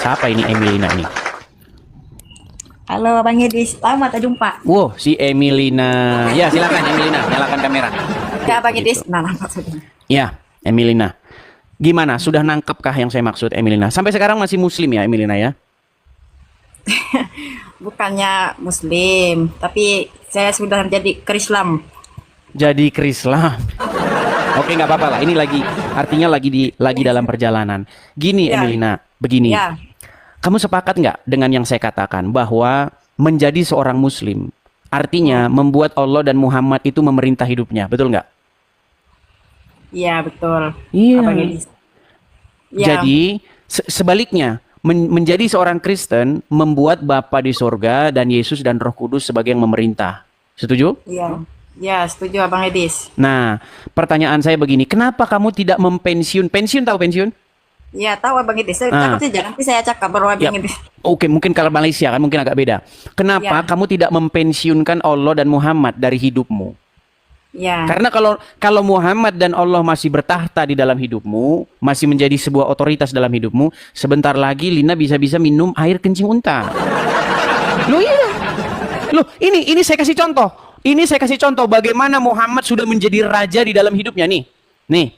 Siapa ini Emilina ini? Halo Bang Edis, lama tak jumpa. Wow, si Emilina. Ya, silakan Emilina, nyalakan kamera. Ya Bang Edis, Gitu. nah maksudnya. Ya, Emilina. Gimana? Sudah nangkepkah yang saya maksud, Emilina? Sampai sekarang masih muslim ya, Emilina ya? Bukannya Muslim, tapi saya sudah menjadi Krislam. Jadi Krislam. Oke, nggak apa-apa lah. Ini lagi artinya lagi dalam perjalanan. Gini, Ya, Emilina, begini. ya, Kamu sepakat nggak dengan yang saya katakan bahwa menjadi seorang muslim artinya hmm, membuat Allah dan Muhammad itu memerintah hidupnya, betul nggak? ya betul. Abang Iya. Edis. Ya, Jadi sebaliknya menjadi seorang Kristen membuat Bapa di sorga dan Yesus dan Roh Kudus sebagai yang memerintah. Setuju? ya, ya setuju Abang Edis. Nah, pertanyaan saya begini, kenapa kamu tidak mempensiun? Pensiun tahu pensiun? Ya tahu Abang Edis. Saya Ah, cakap saja, nanti saya cakap baru ya. Abang Edis. Oke, mungkin kalau Malaysia kan mungkin agak beda. Kenapa Ya, kamu tidak mempensiunkan Allah dan Muhammad dari hidupmu? ya, Karena kalau Muhammad dan Allah masih bertahta di dalam hidupmu, masih menjadi sebuah otoritas dalam hidupmu, sebentar lagi Lina bisa-bisa minum air kencing unta. Loh iya. Loh, ini saya kasih contoh. Ini saya kasih contoh bagaimana Muhammad sudah menjadi raja di dalam hidupnya nih. Nih,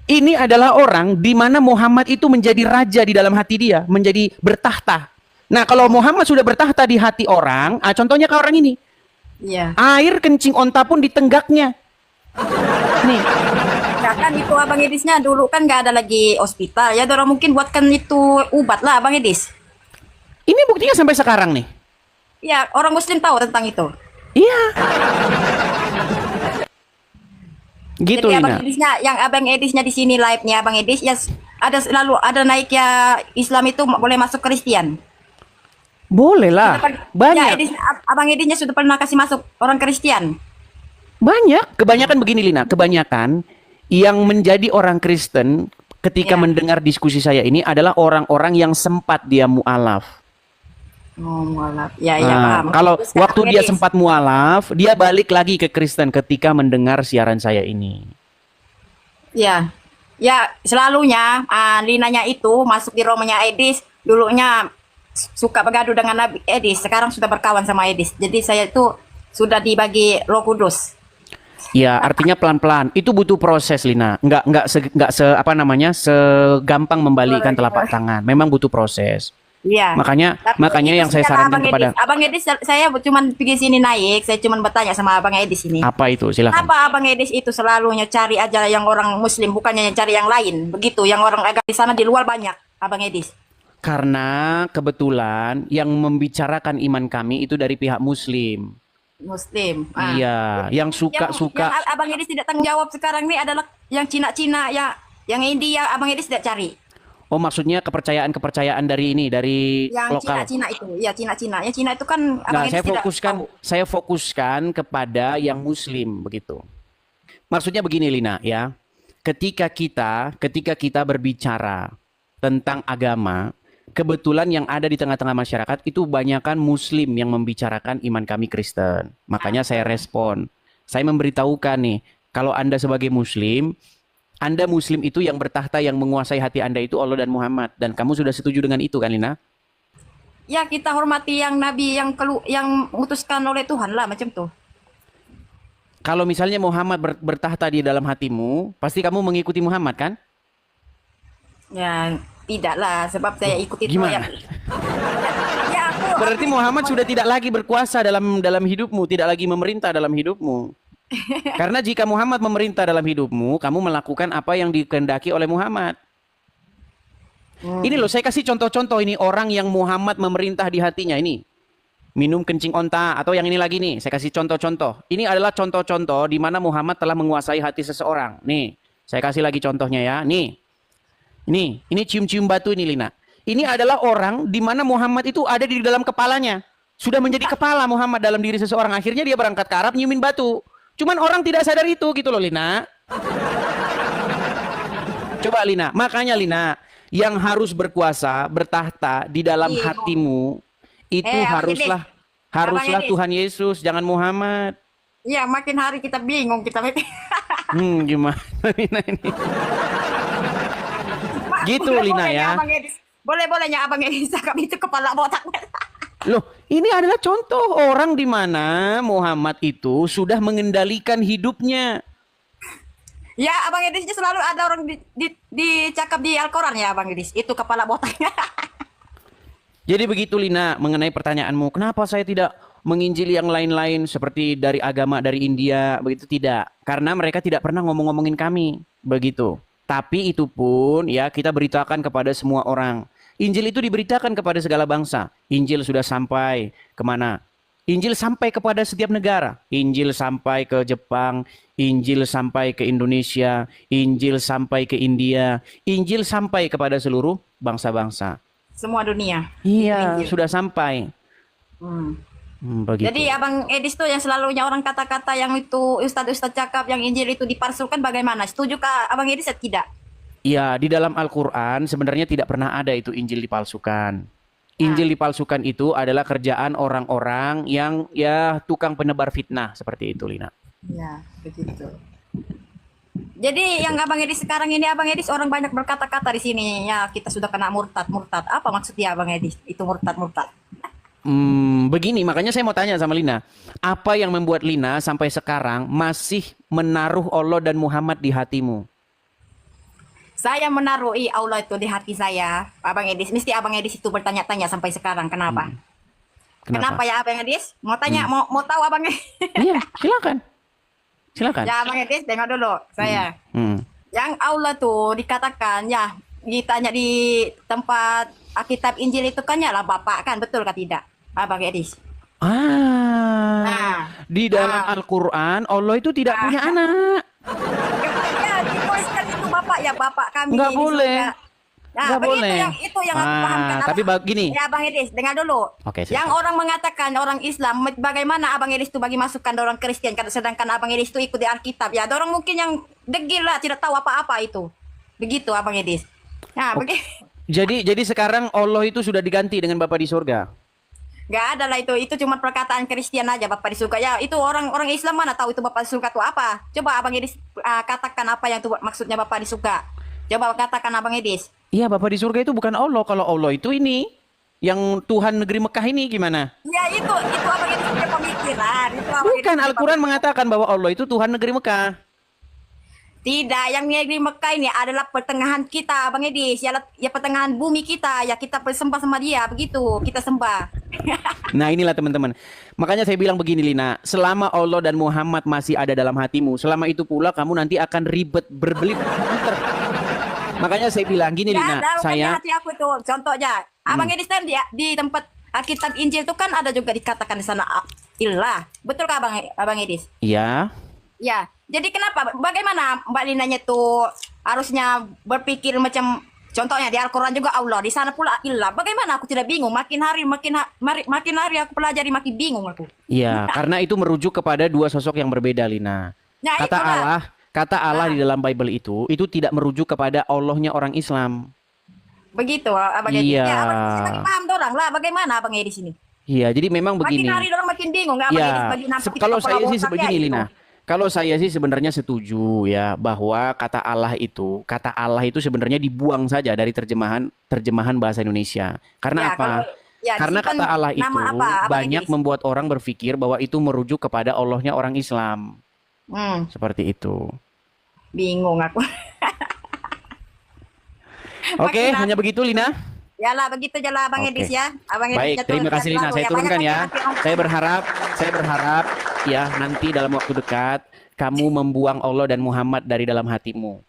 ini adalah orang di mana Muhammad itu menjadi raja di dalam hati dia, menjadi bertahta. Nah, kalau Muhammad sudah bertahta di hati orang, contohnya ke orang ini. ya. Air kencing onta pun ditenggaknya. Nih, Ya kan itu Abang Edisnya dulu kan nggak ada lagi hospital. Ya dorong mungkin buatkan itu ubat lah Abang Edis. ini buktinya sampai sekarang nih. Ya orang Muslim tahu tentang itu. Iya, gitu Jadi Lina. yang Abang Edisnya di sini live-nya Abang Edis ya ada selalu ada naik ya Islam itu boleh masuk Kristen. Boleh Sudah lah. ya Banyak. Edis, Abang Edisnya sudah pernah kasih masuk orang Kristen. Banyak. Kebanyakan begini Lina. Kebanyakan yang menjadi orang Kristen ketika Ya. mendengar diskusi saya ini adalah orang-orang yang sempat dia mualaf. Oh, maaf. Ya, ya paham. Kalau Terus waktu Abang dia Edis. sempat mualaf, dia balik lagi ke Kristen ketika mendengar siaran saya ini. Ya. Ya, selalunya Linanya itu masuk di rumahnya Edis. Dulunya suka bergaduh dengan Nabi Edis. Sekarang sudah berkawan sama Edis. Jadi saya itu sudah dibagi Roh Kudus. Ya, artinya pelan-pelan. Itu butuh proses, Lina. Nggak apa namanya, segampang membalikan telapak tangan. Memang butuh proses. Iya. Makanya Itu yang saya secara sarankan kepada Abang Edis, saya cuma pergi sini naik, saya cuma bertanya sama Abang Edis ini. apa itu? Silakan. Kenapa Abang Edis itu selalunya cari aja yang orang Muslim, bukannya yang cari yang lain? Begitu, yang orang agak di sana di luar banyak, Abang Edis. Karena kebetulan yang membicarakan iman kami itu dari pihak Muslim. Muslim. Iya, yang Yang suka-suka. Abang Edis tidak tanggung jawab sekarang ini adalah yang Cina-Cina ya, yang India Abang Edis tidak cari. Oh, maksudnya kepercayaan dari ini, dari Yang lokal. Cina-Cina itu, ya Cina-Cina. Yang Cina itu kan Abang Nah, Edis tidak tahu. saya fokuskan kepada yang Muslim begitu. Maksudnya begini, Lina, ya. Ketika kita berbicara tentang agama, kebetulan yang ada di tengah-tengah masyarakat itu banyakkan Muslim yang membicarakan iman kami Kristen. Makanya saya respon. Saya memberitahukan nih, kalau Anda sebagai Muslim, Anda Muslim itu yang bertahta, yang menguasai hati Anda itu Allah dan Muhammad. Dan kamu sudah setuju dengan itu kan, Lina? Ya kita hormati yang Nabi yang utuskan oleh Tuhan lah macam tuh. Kalau misalnya Muhammad bertahta di dalam hatimu, pasti kamu mengikuti Muhammad kan? Ya tidak lah sebab saya ikut itu ya. Gimana? Ya aku Berarti Muhammad sudah tidak lagi berkuasa dalam hidupmu, tidak lagi memerintah dalam hidupmu. Karena jika Muhammad memerintah dalam hidupmu, kamu melakukan apa yang dikehendaki oleh Muhammad. Ini loh, saya kasih contoh-contoh ini orang yang Muhammad memerintah di hatinya ini. Minum kencing onta atau yang ini lagi nih, saya kasih contoh-contoh. Ini adalah contoh-contoh di mana Muhammad telah menguasai hati seseorang. Nih, saya kasih lagi contohnya ya. Nih, ini cium-cium batu ini Lina. Ini adalah orang di mana Muhammad itu ada di dalam kepalanya. Sudah menjadi kepala Muhammad dalam diri seseorang. Akhirnya dia berangkat ke Arab nyiumin batu. Cuman orang tidak sadar itu gitu loh Lina. Coba Lina, makanya Lina, yang harus berkuasa, bertahta di dalam Iya. hatimu itu Abang Edis. haruslah Abang Edis. Tuhan Yesus, jangan Muhammad. Ya makin hari kita bingung kita. Gimana Lina ini? Gitu Lina ya. Abang Edis Boleh-bolehnya Abang Edis cakap itu kepala botak. Loh, ini adalah contoh orang di mana Muhammad itu sudah mengendalikan hidupnya. Ya, Abang Edis selalu ada orang dicakap di Al-Quran ya, Abang Edis. Itu kepala botaknya. Jadi begitu Lina, mengenai pertanyaanmu, kenapa saya tidak menginjili yang lain-lain seperti dari agama dari India, begitu tidak. Karena mereka tidak pernah ngomong-ngomongin kami, begitu. Tapi itu pun ya kita beritakan kepada semua orang. Injil itu diberitakan kepada segala bangsa. Injil sudah sampai kemana? Injil sampai kepada setiap negara. Injil sampai ke Jepang, Injil sampai ke Indonesia, Injil sampai ke India, Injil sampai kepada seluruh bangsa-bangsa. Semua dunia. Iya, Injil. sudah sampai. Hmm. Begitu. Jadi Abang Edis tuh yang selalunya orang kata-kata yang itu Ustadz-Ustadz cakap yang Injil itu dipalsukan bagaimana? Setuju kah Abang Edis atau tidak? Iya, di dalam Al-Quran sebenarnya tidak pernah ada itu Injil dipalsukan. Injil dipalsukan itu adalah kerjaan orang-orang yang ya tukang penebar fitnah seperti itu, Lina. Ya, begitu. Jadi yang Abang Edis sekarang ini, Abang Edis orang banyak berkata-kata di sini. Ya, kita sudah kena murtad. Apa maksudnya Abang Edis? Itu murtad. Begini, makanya saya mau tanya sama Lina. Apa yang membuat Lina sampai sekarang masih menaruh Allah dan Muhammad di hatimu? Saya menaruh Allah itu di hati saya, Abang Edis. Mesti Abang Edis itu bertanya-tanya sampai sekarang. Kenapa? Kenapa ya Abang Edis? Mau tanya, mau tahu Abang Edis? Iya, silakan. Silakan. Ya Abang Edis, tengok dulu saya. Yang Allah tuh dikatakan ya, ditanya di tempat Alkitab Injil itu kan ya lah Bapak kan, betul kah tidak? Abang Edis. Di dalam Al-Quran Allah itu tidak punya anak. Ya, dituliskan itu Bapak ya, Bapak kami. Nggak boleh. Nah, Nggak begitu boleh. itu yang aku pahamkan. Tapi begini. Ya Abang Edis, dengar dulu. Oke, yang silakan. orang mengatakan orang Islam, bagaimana Abang Edis itu bagi masukan orang Kristen, sedangkan Abang Edis itu ikut di Alkitab. Ya, ada orang mungkin yang degil lah, tidak tahu apa-apa itu. Begitu Abang Edis. Nah, begitu. Jadi sekarang Allah itu sudah diganti dengan Bapa di surga. Gak ada lah itu cuma perkataan Kristen aja Bapak di surga. Ya, itu orang Islam mana tahu itu Bapak di surga itu apa? Coba Abang Edis katakan apa yang itu maksudnya Bapak di surga. Coba katakan Abang Edis. Iya, Bapa di surga itu bukan Allah. Kalau Allah itu ini yang Tuhan negeri Mekah ini gimana? Ya itu Abang Edis punya pemikiran. Itu Abang Bukan, Edis Al-Quran mengatakan bahwa Allah itu Tuhan negeri Mekah. Tidak, yang negeri Mekah ini adalah pertengahan kita, Bang Edis. Ya pertengahan bumi kita, ya kita bersembah sama dia, begitu. Kita sembah. Nah inilah teman-teman. Makanya saya bilang begini Lina, selama Allah dan Muhammad masih ada dalam hatimu, selama itu pula kamu nanti akan ribet berbelit. Makanya saya bilang gini Ya, Lina, dalam saya hati aku tuh, contohnya. Abang Edis kan di tempat Alkitab Injil itu kan ada juga dikatakan di sana ilah. Betul kah Abang Edis? iya. Ya, jadi kenapa? Bagaimana Mbak Linanya tuh harusnya berpikir macam contohnya di Al-Quran juga Allah, di sana pula ilah. Bagaimana aku tidak bingung? Makin hari aku pelajari makin bingung aku. Iya, karena itu merujuk kepada dua sosok yang berbeda Lina. Nah, Kata Allah di dalam Bible itu tidak merujuk kepada Allahnya orang Islam. Begitu Abang Edis. Iya. Ya, Abang Edis makin paham dorang lah. Bagaimana Abang Edis ini? Iya, jadi memang Makin begini. hari dorang makin bingung nggak Abang Edis? Ya, Bagi nanti kita kalau saya kepala sih botak begini ya, Lina. itu. Kalau saya sih sebenarnya setuju ya bahwa kata Allah itu sebenarnya dibuang saja dari terjemahan bahasa Indonesia. Karena Ya, apa? Karena disimpan kata Allah itu nama apa, Abang banyak Edis? membuat orang berpikir bahwa itu merujuk kepada Allahnya orang Islam. Seperti itu. Bingung aku. Oke, Makin hanya begitu Lina. Ya lah, begitu aja lah Abang Oke. Edis ya. Abang Edis Baik, jatuh terima kasih Lina. selalu Saya turunkan banyak ya. laki-laki. Saya berharap ya nanti dalam waktu dekat kamu membuang Allah dan Muhammad dari dalam hatimu.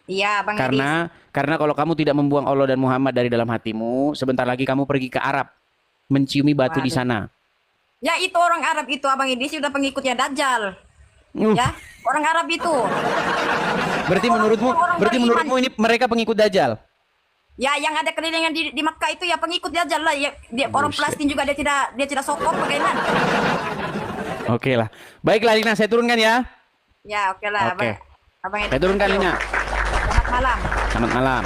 Iya, Abang Edis. Karena kalau kamu tidak membuang Allah dan Muhammad dari dalam hatimu, sebentar lagi kamu pergi ke Arab menciumi batu di sana. Ya, itu orang Arab itu Abang Edis sudah pengikutnya Dajjal. Ya, orang Arab itu. Berarti menurutmu ini mereka pengikut Dajjal? Ya, yang ada kelilingan di Makkah itu ya pengikut Dajjal lah. Ya, orang Buset. Palestina juga dia tidak sokong bagaimana? Oke lah. Baiklah Lina, saya turunkan ya. Ya, oke lah. Oke. Abang Edis. Saya turunkan Lina. Selamat malam. Selamat malam.